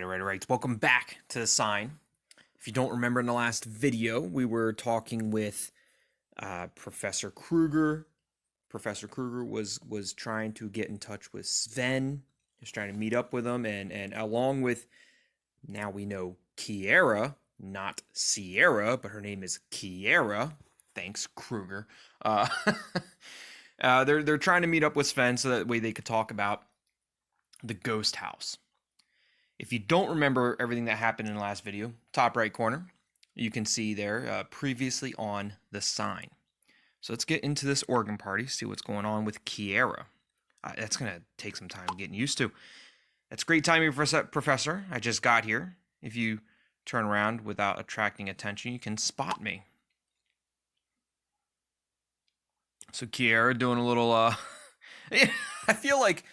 Alright. Welcome back to the sign. If you don't remember in the last video, we were talking with Professor Kruger. Professor Kruger was trying to get in touch with Sven. He was trying to meet up with him, and along with, now we know, Kiera, not Sierra, but her name is Kiera. Thanks, Kruger. They're trying to meet up with Sven so that way they could talk about the ghost house. If you don't remember everything that happened in the last video, top right corner, you can see there previously on the sign. So let's get into this organ party, see what's going on with Kiera. That's going to take some time getting used to. That's great timing, Professor. I just got here. If you turn around without attracting attention, you can spot me. So Kiera doing a little, I feel like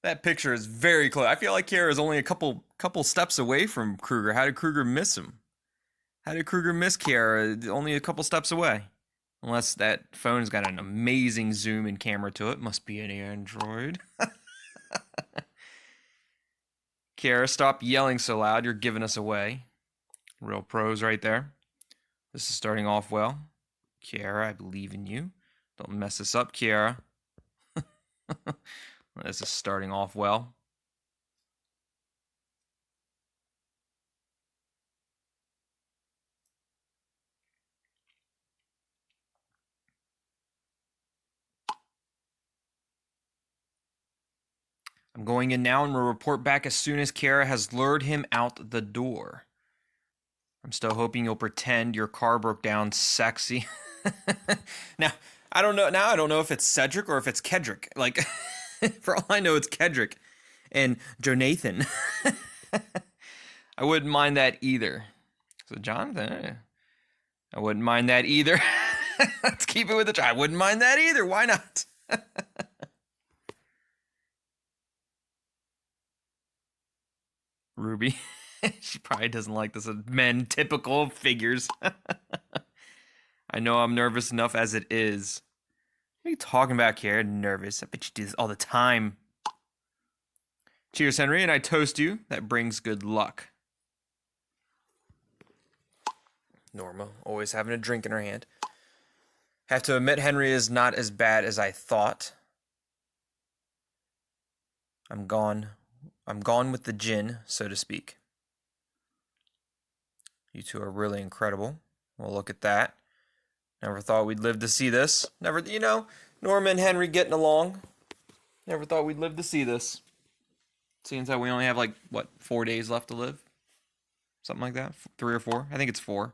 that picture is very close. I feel like Kiera is only a couple steps away from Kruger. How did Kruger miss him? How did Kruger miss Kiera? Only a couple steps away. Unless that phone's got an amazing zoom and camera to it. Must be an Android. Kiera, stop yelling so loud. You're giving us away. Real pros right there. This is starting off well. Kiera, I believe in you. Don't mess this up, Kiera. This is starting off well. I'm going in now and we'll report back as soon as Kiera has lured him out the door. I'm still hoping you'll pretend your car broke down sexy. Now, I don't know if it's Cedric or if it's Kedrick. Like, for all I know, it's Kedrick and Jonathan. I wouldn't mind that either. So Jonathan, I wouldn't mind that either. Let's keep it with the try. I wouldn't mind that either. Why not? Ruby. She probably doesn't like this. Men, typical figures. I know I'm nervous enough as it is. What are you talking about, Kiera? Nervous. I bet you do this all the time. Cheers, Henry, and I toast you. That brings good luck. Norma, always having a drink in her hand. Have to admit, Henry is not as bad as I thought. I'm gone with the gin, so to speak. You two are really incredible. Well, look at that. Never thought we'd live to see this. Norma and Henry getting along. Never thought we'd live to see this. Seems that we only have 4 days left to live? Something like that? 3 or 4? I think it's 4.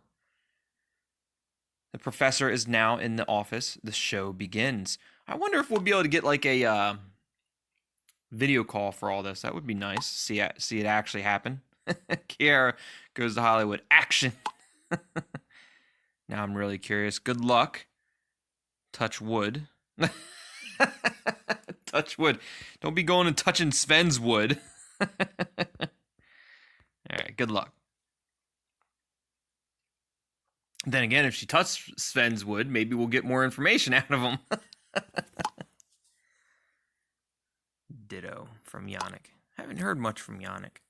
The professor is now in the office. The show begins. I wonder if we'll be able to get a video call for all this. That would be nice. See it actually happen. Kiera goes to Hollywood. Action! Now I'm really curious. Good luck. Touch wood. Touch wood. Don't be going and touching Sven's wood. Alright, good luck. Then again, if she touches Sven's wood, maybe we'll get more information out of him. Ditto from Yannick. Haven't heard much from Yannick.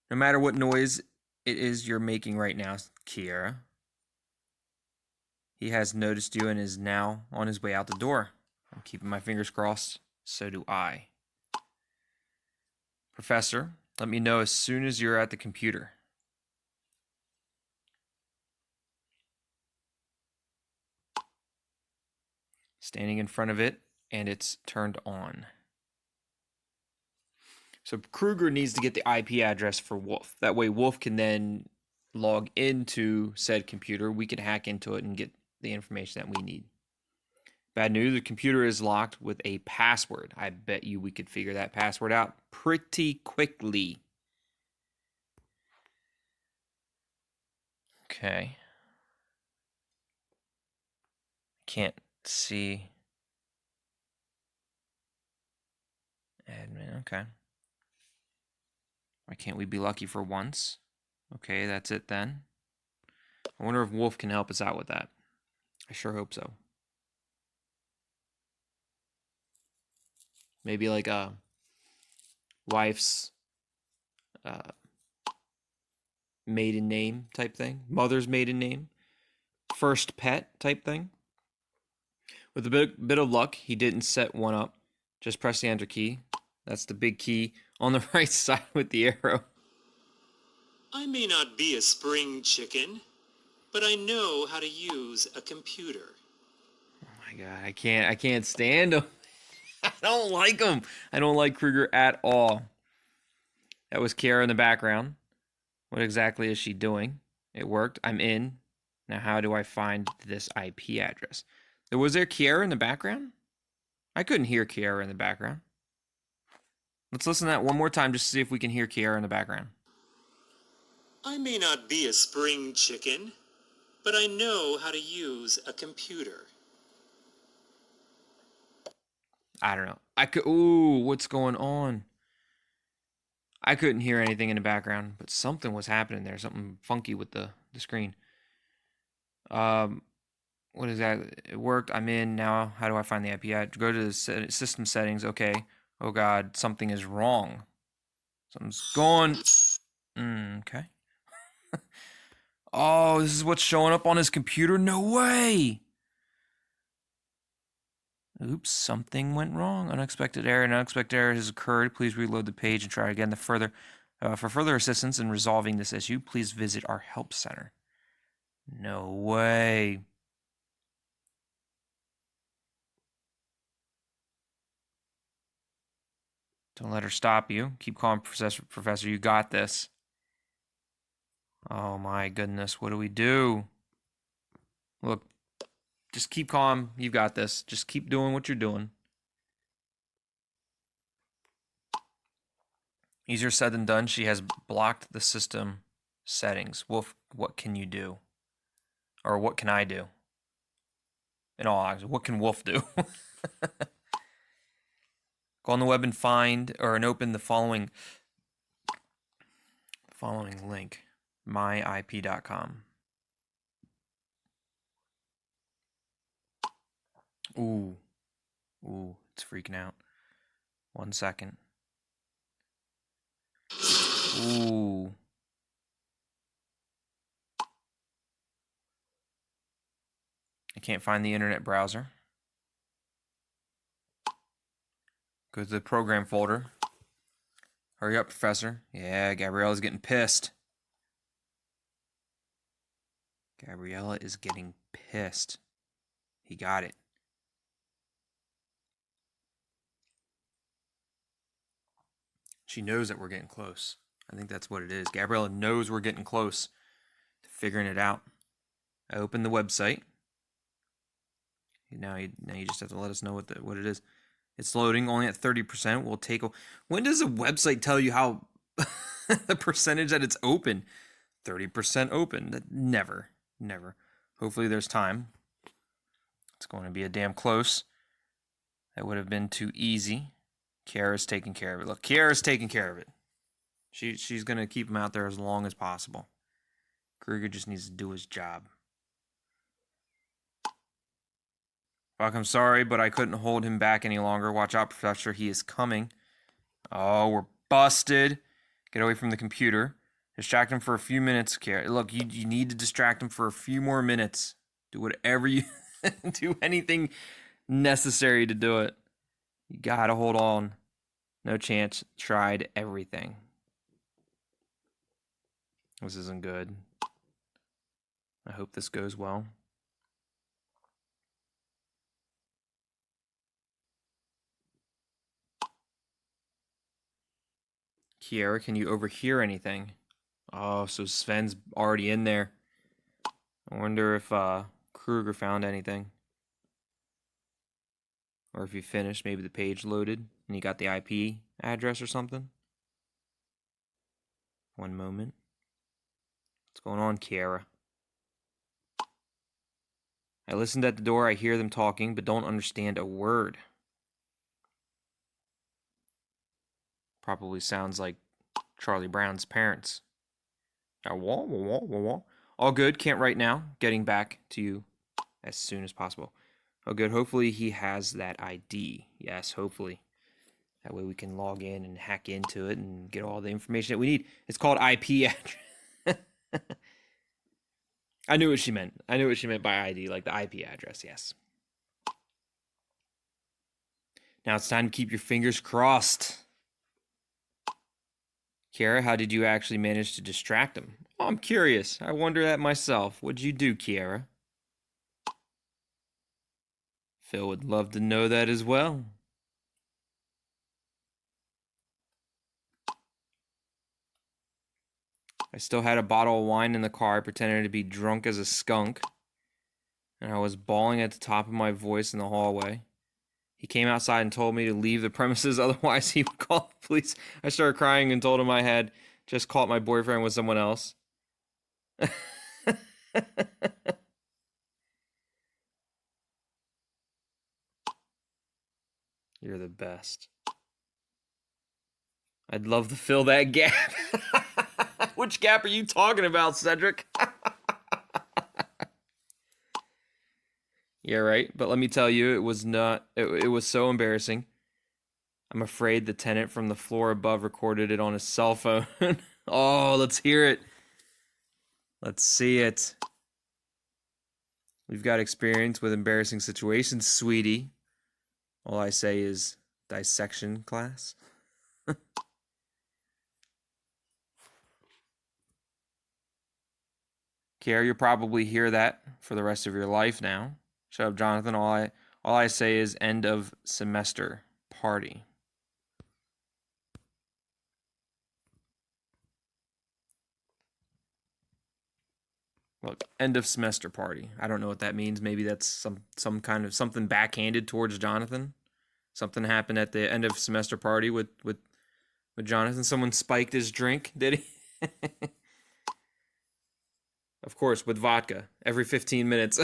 No matter what noise it is you're making right now, Kiera. He has noticed you and is now on his way out the door. I'm keeping my fingers crossed. So do I. Professor, let me know as soon as you're at the computer. Standing in front of it, and it's turned on. So Kruger needs to get the IP address for Wolf. That way Wolf can then log into said computer. We can hack into it and get the information that we need. Bad news, the computer is locked with a password. I bet you we could figure that password out pretty quickly. Okay. Can't see. Admin, okay. Why can't we be lucky for once? Okay, that's it then. I wonder if Wolf can help us out with that. I sure hope so. Maybe like a wife's maiden name type thing, mother's maiden name, first pet type thing. With a bit of luck, he didn't set one up. Just press the enter key. That's the big key on the right side with the arrow. I may not be a spring chicken, but I know how to use a computer. Oh my god, I can't stand him. I don't like him. I don't like Kruger at all. That was Kiara in the background. What exactly is she doing? It worked. I'm in. Now how do I find this IP address? Was there Kiara in the background? I couldn't hear Kiara in the background. Let's listen to that one more time just to see if we can hear Kiara in the background. I may not be a spring chicken, but I know how to use a computer. I don't know. Ooh, what's going on? I couldn't hear anything in the background, but something was happening there. Something funky with the screen. What is that? It worked. I'm in now. How do I find the IP address? Go to the system settings. Okay. Oh god, something is wrong. Something's gone. Okay. Oh, this is what's showing up on his computer? No way! Oops, something went wrong. Unexpected error. An unexpected error has occurred. Please reload the page and try again. For further assistance in resolving this issue, please visit our help center. No way. Don't let her stop you. Keep calm, Professor. You got this. Oh my goodness. What do we do? Look, just keep calm. You got this. Just keep doing what you're doing. Easier said than done. She has blocked the system settings. Wolf, what can you do? Or what can I do? In all honesty, what can Wolf do? Go on the web and find and open the following link, myip.com. Ooh, it's freaking out. 1 second. Ooh. I can't find the internet browser. Go to the program folder. Hurry up, Professor. Yeah, Gabriella's getting pissed. Gabriella is getting pissed. He got it. She knows that we're getting close. I think that's what it is. Gabriella knows we're getting close to figuring it out. I opened the website. Now you just have to let us know what it is. It's loading, only at 30%. We'll take. When does a website tell you how the percentage that it's open? 30% open. Never. Hopefully there's time. It's going to be a damn close. That would have been too easy. Kiara's taking care of it. Look, Kiara's taking care of it. She's going to keep him out there as long as possible. Kruger just needs to do his job. Fuck, I'm sorry, but I couldn't hold him back any longer. Watch out, Professor. He is coming. Oh, we're busted. Get away from the computer. Distract him for a few minutes, Kiara. Look, you need to distract him for a few more minutes. Do whatever you... do anything necessary to do it. You gotta hold on. No chance. Tried everything. This isn't good. I hope this goes well. Kiara, can you overhear anything? Oh, so Sven's already in there. I wonder if Kruger found anything. Or if he finished, maybe the page loaded and he got the IP address or something. One moment. What's going on, Kiara? I listened at the door. I hear them talking, but don't understand a word. Probably sounds like Charlie Brown's parents. All good. Can't write now. Getting back to you as soon as possible. Oh, good. Hopefully he has that ID. Yes, hopefully. That way we can log in and hack into it and get all the information that we need. It's called IP address. I knew what she meant. I knew what she meant by ID, like the IP address, yes. Now it's time to keep your fingers crossed. Kiara, how did you actually manage to distract him? Oh, I'm curious. I wonder that myself. What'd you do, Kiara? Phil would love to know that as well. I still had a bottle of wine in the car, pretending to be drunk as a skunk. And I was bawling at the top of my voice in the hallway. He came outside and told me to leave the premises, otherwise he would call the police. I started crying and told him I had just caught my boyfriend with someone else. You're the best. I'd love to fill that gap. Which gap are you talking about, Cedric? Yeah, right. But let me tell you, it was not. It was so embarrassing. I'm afraid the tenant from the floor above recorded it on his cell phone. Oh, let's hear it. Let's see it. We've got experience with embarrassing situations, sweetie. All I say is dissection class. Kiara, you'll probably hear that for the rest of your life now. Shut up, Jonathan. All I say is end of semester party. Look, end of semester party. I don't know what that means. Maybe that's some kind of something backhanded towards Jonathan. Something happened at the end of semester party with Jonathan. Someone spiked his drink, did he? Of course, with vodka every 15 minutes.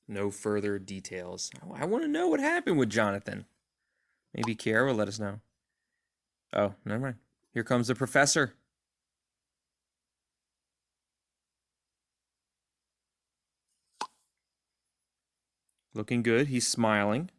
No further details. I want to know what happened with Jonathan. Maybe Kiara will let us know. Oh, never mind. Here comes the professor. Looking good. He's smiling.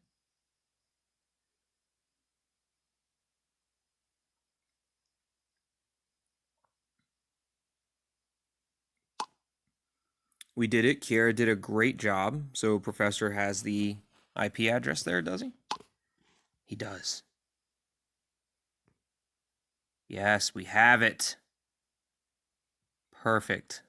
We did it. Kiara did a great job. So professor has the IP address there, does he? He does. Yes, we have it. Perfect.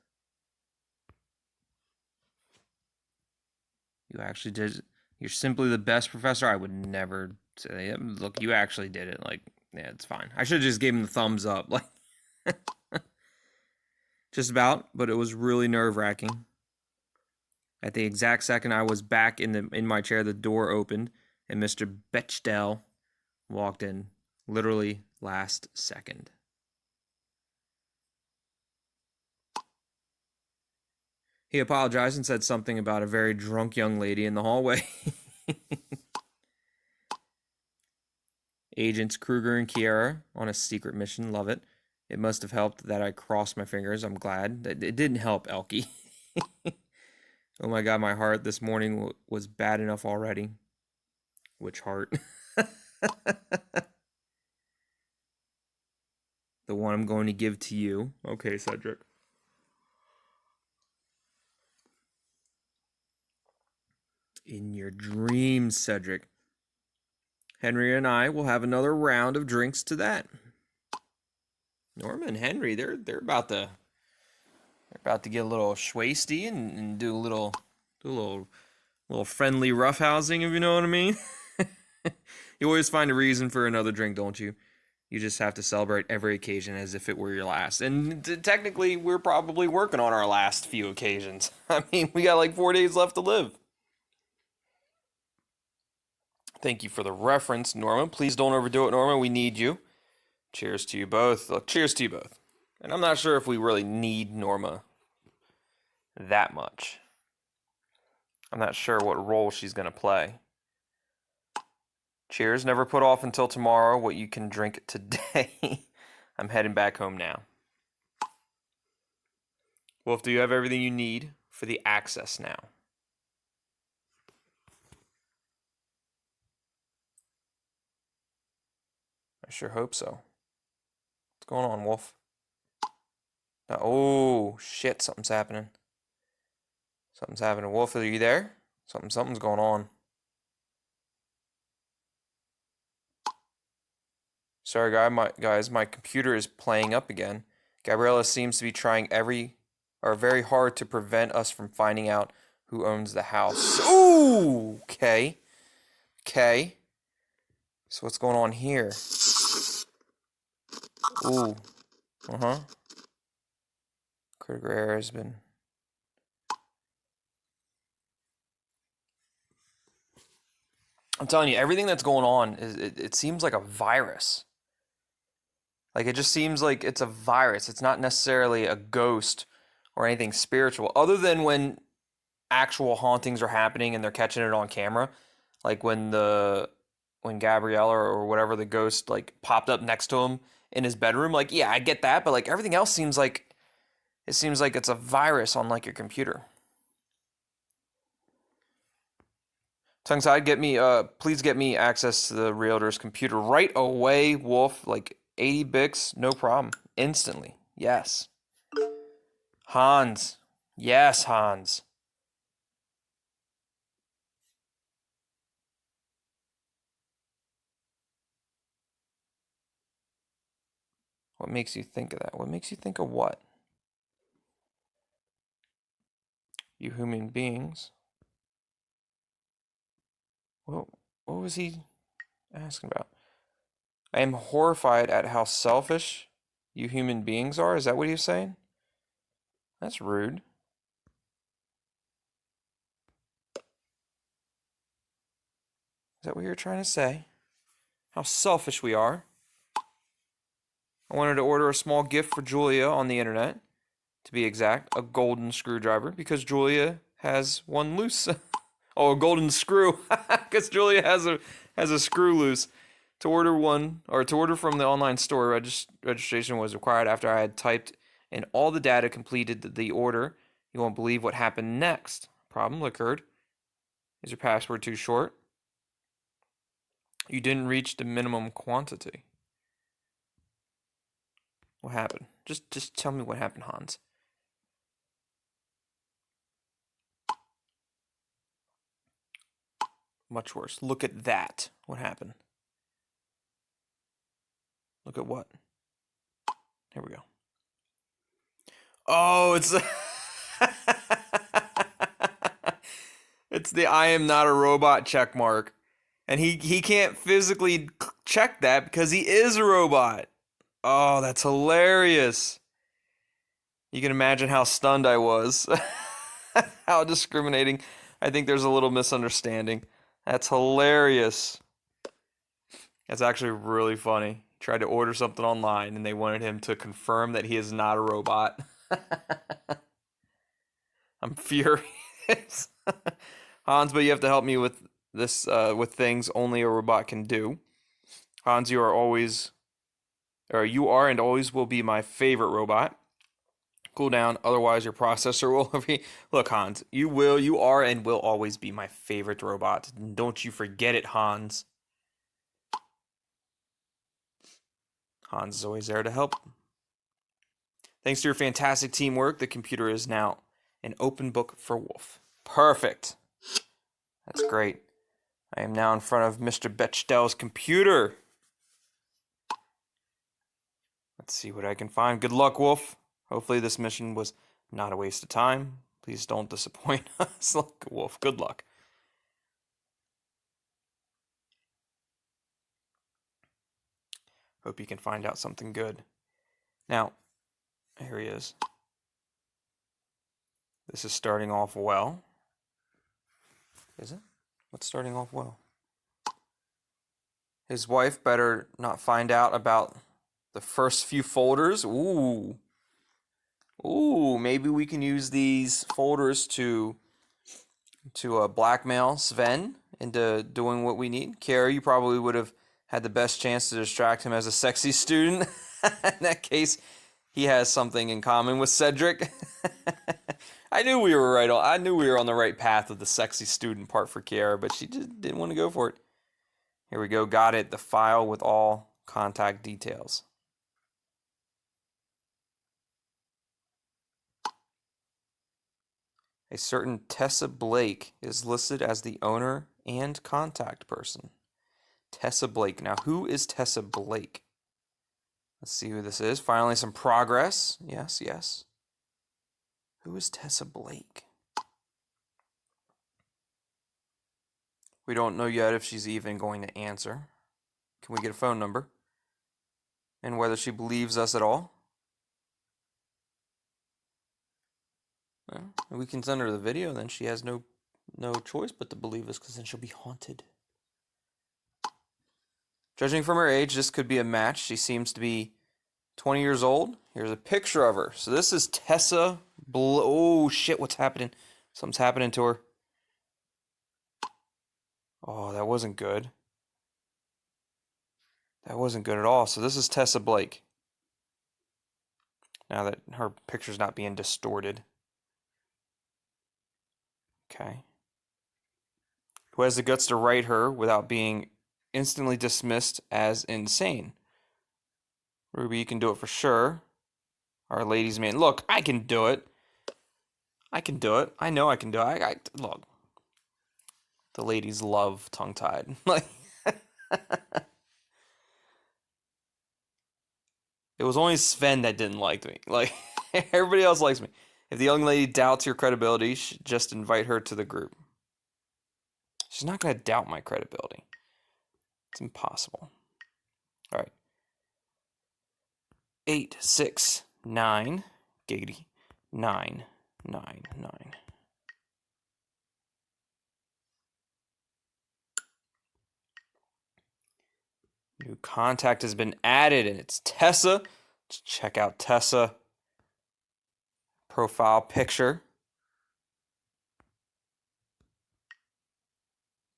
You actually did. You're simply the best, professor. I would never say, look, you actually did it. Like, yeah, it's fine. I should have just gave him the thumbs up. Like, just about, but it was really nerve-wracking. At the exact second I was back in my chair, the door opened, and Mr. Bechtel walked in. Literally last second. He apologized and said something about a very drunk young lady in the hallway. Agents Kruger and Kiara on a secret mission. Love it. It must have helped that I crossed my fingers. I'm glad. It didn't help, Elkie. Oh my god, my heart this morning was bad enough already. Which heart? The one I'm going to give to you. Okay, Cedric. In your dreams, Cedric. Henry and I will have another round of drinks to that. Norma and Henry, they're about to get a little schwasty and do a little friendly roughhousing, if you know what I mean. You always find a reason for another drink, don't you? You just have to celebrate every occasion as if it were your last. And technically, we're probably working on our last few occasions. I mean, we got like 4 days left to live. Thank you for the reference, Norma. Please don't overdo it, Norma. We need you. Cheers to you both. Look, cheers to you both. And I'm not sure if we really need Norma that much. I'm not sure what role she's going to play. Cheers. Never put off until tomorrow what you can drink today. I'm heading back home now. Wolf, do you have everything you need for the access now? sure hope so. What's going on, Wolf? Oh, shit, something's happening. Something's happening. Wolf, are you there? Something's going on. Sorry, guys, my computer is playing up again. Gabriella seems to be trying very hard to prevent us from finding out who owns the house. Ooh, okay. Okay. So what's going on here? Ooh. Uh-huh. Kruger has been... I'm telling you, everything that's going on, it seems like a virus. Like, it just seems like it's a virus. It's not necessarily a ghost or anything spiritual, other than when actual hauntings are happening and they're catching it on camera. Like when Gabriella or whatever the ghost like popped up next to him in his bedroom. Like, yeah, I get that, but like everything else seems like it's a virus on like your computer. Tongueside, please get me access to the realtor's computer right away, Wolf. Like 80 bics, no problem. Instantly. Yes. Hans. Yes, Hans. What makes you think of that? What makes you think of what? You human beings. What was he asking about? I am horrified at how selfish you human beings are. Is that what he was saying? That's rude. Is that what you're trying to say? How selfish we are? I wanted to order a small gift for Julia on the internet, to be exact, a golden screwdriver, because Julia has one loose. Oh, a golden screw, because Julia has a screw loose. To order from the online store, registration was required after I had typed in all the data completed the order. You won't believe what happened next. Problem occurred. Is your password too short? You didn't reach the minimum quantity. What happened? Just tell me what happened, Hans. Much worse. Look at that. What happened? Look at what? Here we go. Oh, it's it's the I am not a robot check mark. And he can't physically check that because he is a robot. Oh, that's hilarious. You can imagine how stunned I was. How discriminating. I think there's a little misunderstanding. That's hilarious. That's actually really funny. He tried to order something online and they wanted him to confirm that he is not a robot. I'm furious. Hans, but you have to help me with this with things only a robot can do. Hans, you are and always will be my favorite robot. Cool down, otherwise your processor will be... Look, Hans, you are and will always be my favorite robot. Don't you forget it, Hans. Hans is always there to help. Thanks to your fantastic teamwork, the computer is now an open book for Wolf. Perfect. That's great. I am now in front of Mr. Bechtel's computer. Let's see what I can find. Good luck, Wolf. Hopefully this mission was not a waste of time. Please don't disappoint us. Look, Wolf, good luck. Hope you can find out something good. Now, here he is. This is starting off well. Is it? What's starting off well? His wife better not find out about the first few folders. Ooh. Ooh, maybe we can use these folders to blackmail Sven into doing what we need. Kara, you probably would have had the best chance to distract him as a sexy student. In that case, he has something in common with Cedric. I knew we were on the right path with the sexy student part for Kiara, but she just didn't want to go for it. Here we go. Got it. The file with all contact details. A certain Tessa Blake is listed as the owner and contact person. Tessa Blake. Now, who is Tessa Blake? Let's see who this is. Finally, some progress. Yes, yes. Who is Tessa Blake? We don't know yet if she's even going to answer. Can we get a phone number? And whether she believes us at all? Well, we can send her the video, and then she has no choice but to believe us, because then she'll be haunted. Judging from her age, this could be a match. She seems to be 20 years old. Here's a picture of her. So this is Tessa Oh, shit, what's happening? Something's happening to her. Oh, that wasn't good. That wasn't good at all. So this is Tessa Blake. Now that her picture's not being distorted. Okay. Who has the guts to write her without being instantly dismissed as insane? Ruby, you can do it for sure. Our ladies' man. Look, I can do it. I can do it. I know I can do it. Look. The ladies love tongue-tied. Like, it was only Sven that didn't like me. Like, everybody else likes me. If the young lady doubts your credibility, you should just invite her to the group. She's not going to doubt my credibility. It's impossible. All right. 8, 6, 9, giggity, 9, 9, 9. New contact has been added, and it's Tessa. Let's check out Tessa. Profile picture.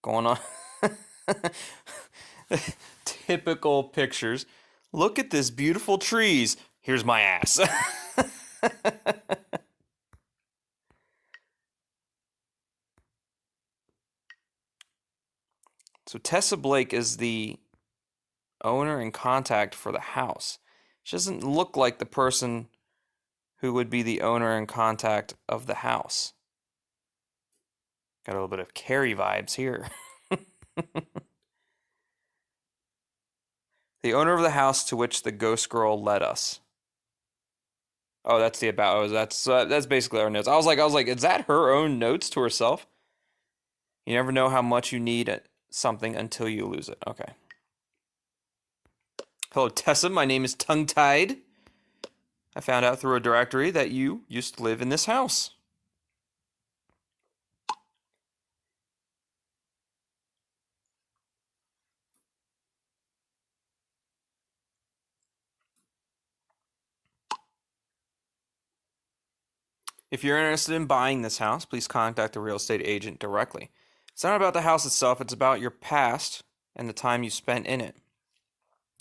Going on. Typical pictures. Look at this beautiful trees. Here's my ass. So Tessa Blake is the owner and contact for the house. She doesn't look like the person who would be the owner and contact of the house. Got a little bit of Carrie vibes here. The owner of the house to which the ghost girl led us. Oh, that's the about. Oh, that's basically our notes. I was like, is that her own notes to herself? You never know how much you need something until you lose it. Okay. Hello, Tessa. My name is Tongue-Tied. I found out through a directory that you used to live in this house. If you're interested in buying this house, please contact a real estate agent directly. It's not about the house itself, it's about your past and the time you spent in it.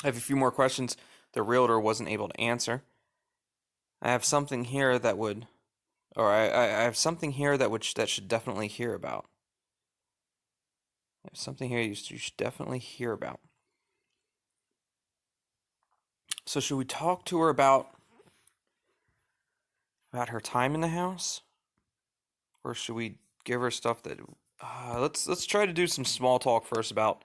I have a few more questions the realtor wasn't able to answer. I have something here that would, or I have something here that should definitely hear about. I have something here you should definitely hear about. So should we talk to her about her time in the house, or should we give her stuff that? Let's try to do some small talk first about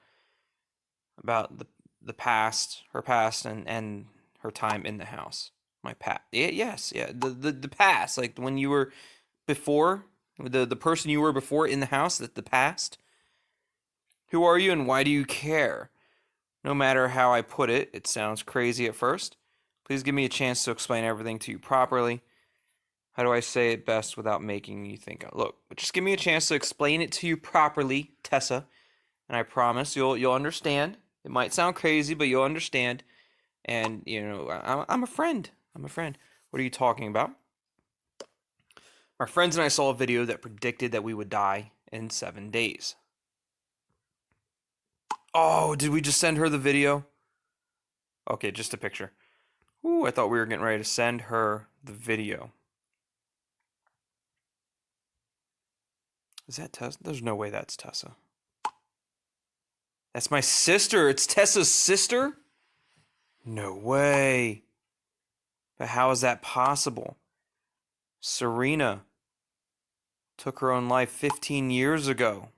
the past, her past, and her time in the house. My past. Yes, yeah. The past, like when you were before, the person you were before in the house. The past. Who are you and why do you care? No matter how I put it, it sounds crazy at first. Please give me a chance to explain everything to you properly. How do I say it best without making you think? Look, just give me a chance to explain it to you properly, Tessa, and I promise you'll understand. It might sound crazy, but you'll understand. And you know, I'm a friend. I'm a friend. What are you talking about? My friends and I saw a video that predicted that we would die in 7 days. Oh, did we just send her the video? Okay, just a picture. Ooh, I thought we were getting ready to send her the video. Is that Tessa? There's no way that's Tessa. That's my sister. It's Tessa's sister? No way. But how is that possible? Serena took her own life 15 years ago.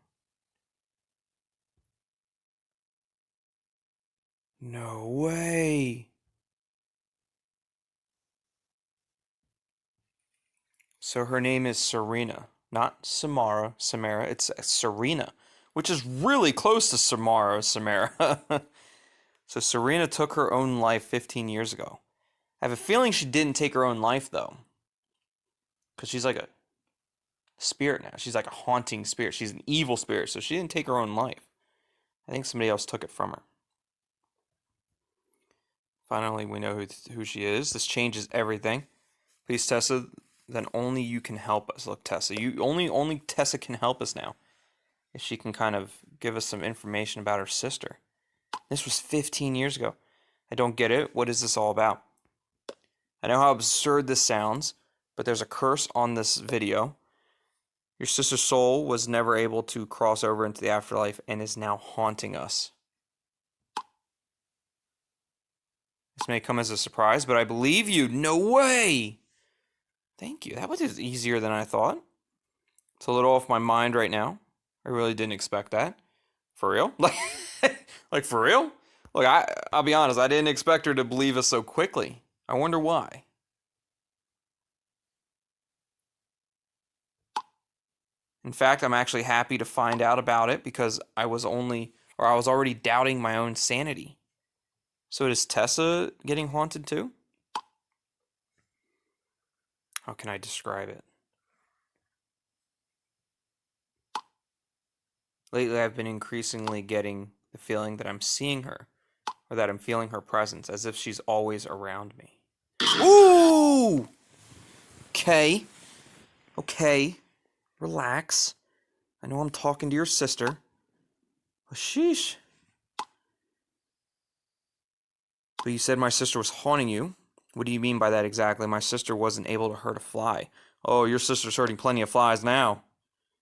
No way. So her name is Serena, not Samara, it's Serena, which is really close to Samara. So Serena took her own life 15 years ago. I have a feeling she didn't take her own life though, because she's like a spirit now. She's like a haunting spirit. She's an evil spirit, so she didn't take her own life. I think somebody else took it from her. Finally, we know who she is. This changes everything. Please, Tessa, then only you can help us. Look, Tessa, only Tessa can help us now. If she can kind of give us some information about her sister. This was 15 years ago. I don't get it. What is this all about? I know how absurd this sounds, but there's a curse on this video. Your sister's soul was never able to cross over into the afterlife and is now haunting us. This may come as a surprise, but I believe you. No way! Thank you. That was easier than I thought. It's a little off my mind right now. I really didn't expect that. For real? Like for real? Look, I'll be honest, I didn't expect her to believe us so quickly. I wonder why. In fact, I'm actually happy to find out about it because I was already doubting my own sanity. So is Tessa getting haunted too? How can I describe it? Lately, I've been increasingly getting the feeling that I'm seeing her, or that I'm feeling her presence, as if she's always around me. Ooh! Okay. Okay. Relax. I know I'm talking to your sister. But sheesh. But you said my sister was haunting you. What do you mean by that exactly? My sister wasn't able to hurt a fly. Oh, your sister's hurting plenty of flies now.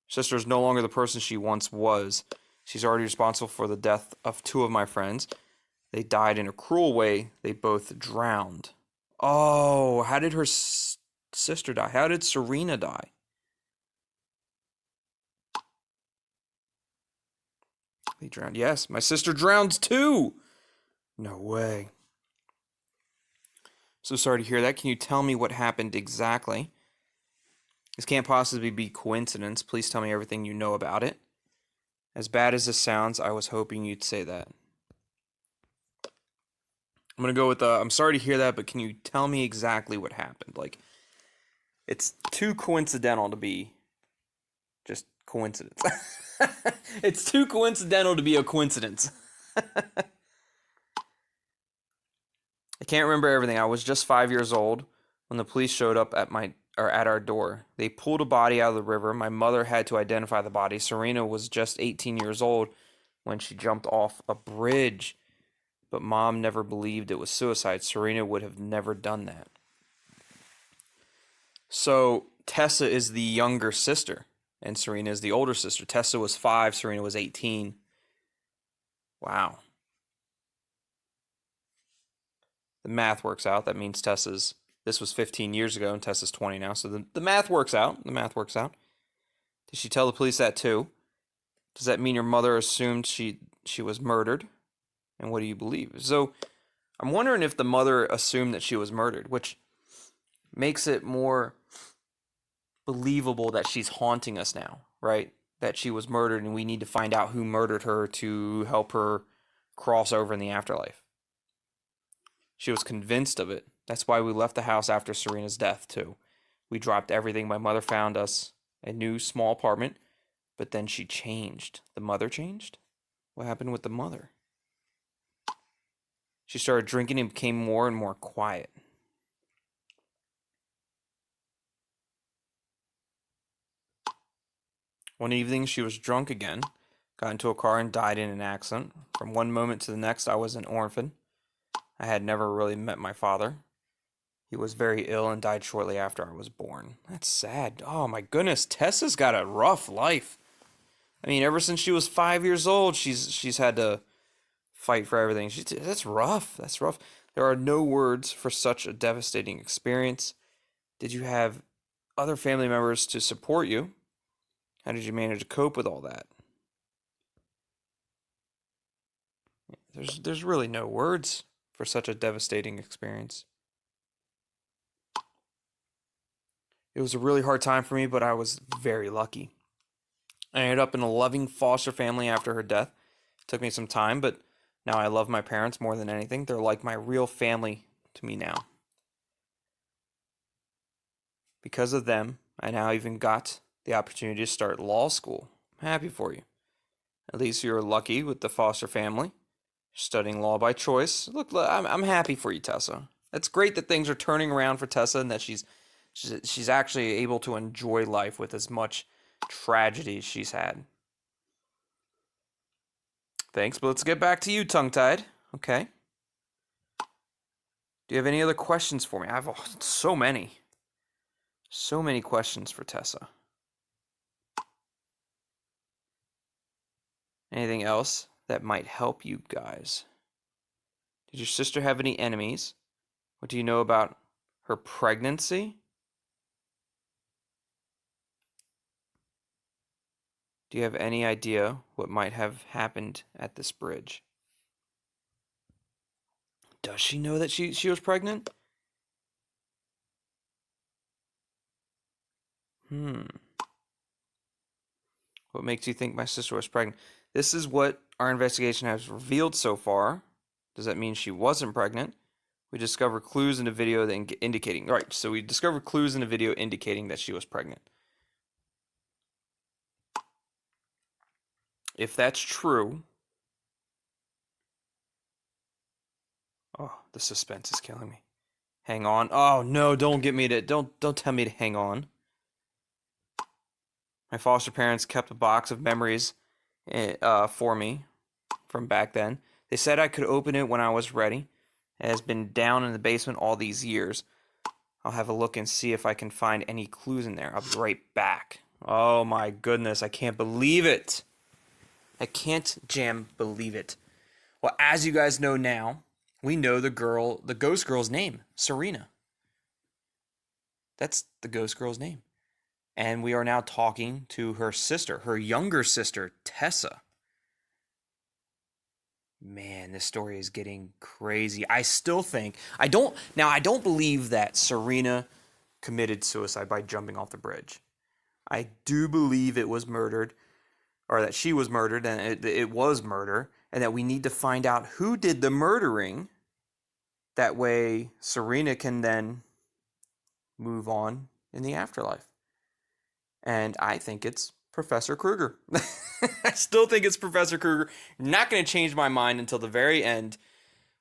Sister is no longer the person she once was. She's already responsible for the death of 2 of my friends. They died in a cruel way. They both drowned. Oh, how did her sister die? How did Serena die? They drowned. Yes, my sister drowned too. No way. So sorry to hear that. Can you tell me what happened exactly? This can't possibly be coincidence. Please tell me everything you know about it. As bad as this sounds, I was hoping you'd say that. I'm going to go with I'm sorry to hear that, but can you tell me exactly what happened? Like, it's too coincidental to be just coincidence. It's too coincidental to be a coincidence. I can't remember everything. I was just 5 years old when the police showed up at our door. They pulled a body out of the river. My mother had to identify the body. Serena was just 18 years old when she jumped off a bridge, but Mom never believed it was suicide. Serena would have never done that. So Tessa is the younger sister, and Serena is the older sister. Tessa was 5, Serena was 18. Wow. The math works out. That means this was 15 years ago and Tessa's 20 now. So the math works out. The math works out. Did she tell the police that too? Does that mean your mother assumed she was murdered? And what do you believe? So I'm wondering if the mother assumed that she was murdered, which makes it more believable that she's haunting us now, right? That she was murdered and we need to find out who murdered her to help her cross over in the afterlife. She was convinced of it. That's why we left the house after Serena's death, too. We dropped everything. My mother found us a new small apartment, but then she changed. The mother changed? What happened with the mother? She started drinking and became more and more quiet. One evening, she was drunk again, got into a car and died in an accident. From one moment to the next, I was an orphan. I had never really met my father. He was very ill and died shortly after I was born. That's sad. Oh my goodness, Tessa's got a rough life. I mean, ever since she was 5 years old, she's had to fight for everything. That's rough. That's rough. There are no words for such a devastating experience. Did you have other family members to support you? How did you manage to cope with all that? There's really no words for such a devastating experience. It was a really hard time for me, but I was very lucky. I ended up in a loving foster family after her death. It took me some time, but now I love my parents more than anything. They're like my real family to me now. Because of them, I now even got the opportunity to start law school. I'm happy for you. At least you're lucky with the foster family. You're studying law by choice. Look, I'm happy for you, Tessa. It's great that things are turning around for Tessa and that she's actually able to enjoy life with as much tragedy as she's had. Thanks, but let's get back to you, tongue-tied. Okay. Do you have any other questions for me? I have so many. So many questions for Tessa. Anything else that might help you guys? Did your sister have any enemies? What do you know about her pregnancy? Do you have any idea what might have happened at this bridge? Does she know that she was pregnant? What makes you think my sister was pregnant? This is what our investigation has revealed so far. Does that mean she wasn't pregnant? We discovered clues in the video that indicating... Right, so we discovered clues in the video indicating that she was pregnant. If that's true... Oh, the suspense is killing me. Hang on. Oh, no, don't tell me to hang on. My foster parents kept a box of memories for me from back then. They said I could open it when I was ready. It has been down in the basement all these years. I'll have a look and see if I can find any clues in there. I'll be right back. Oh my goodness, I can't believe it. I can't believe it. Well, as you guys know now, we know the ghost girl's name, Serena. That's the ghost girl's name. And we are now talking to her sister, her younger sister, Tessa. Man, this story is getting crazy. I still think, I don't believe that Serena committed suicide by jumping off the bridge. I do believe it was murdered, or that she was murdered, and it was murder, and that we need to find out who did the murdering. That way, Serena can then move on in the afterlife. And I think it's Professor Kruger. I still think it's Professor Kruger. Not going to change my mind until the very end,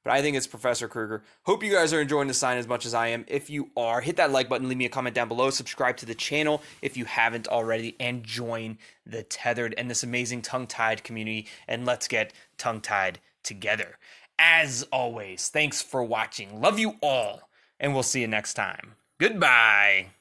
but I think it's Professor Kruger. Hope you guys are enjoying the sign as much as I am. If you are, hit that like button, leave me a comment down below, subscribe to the channel if you haven't already, and join the Tethered and this amazing tongue-tied community, and let's get tongue-tied together. As always, thanks for watching. Love you all, and we'll see you next time. Goodbye.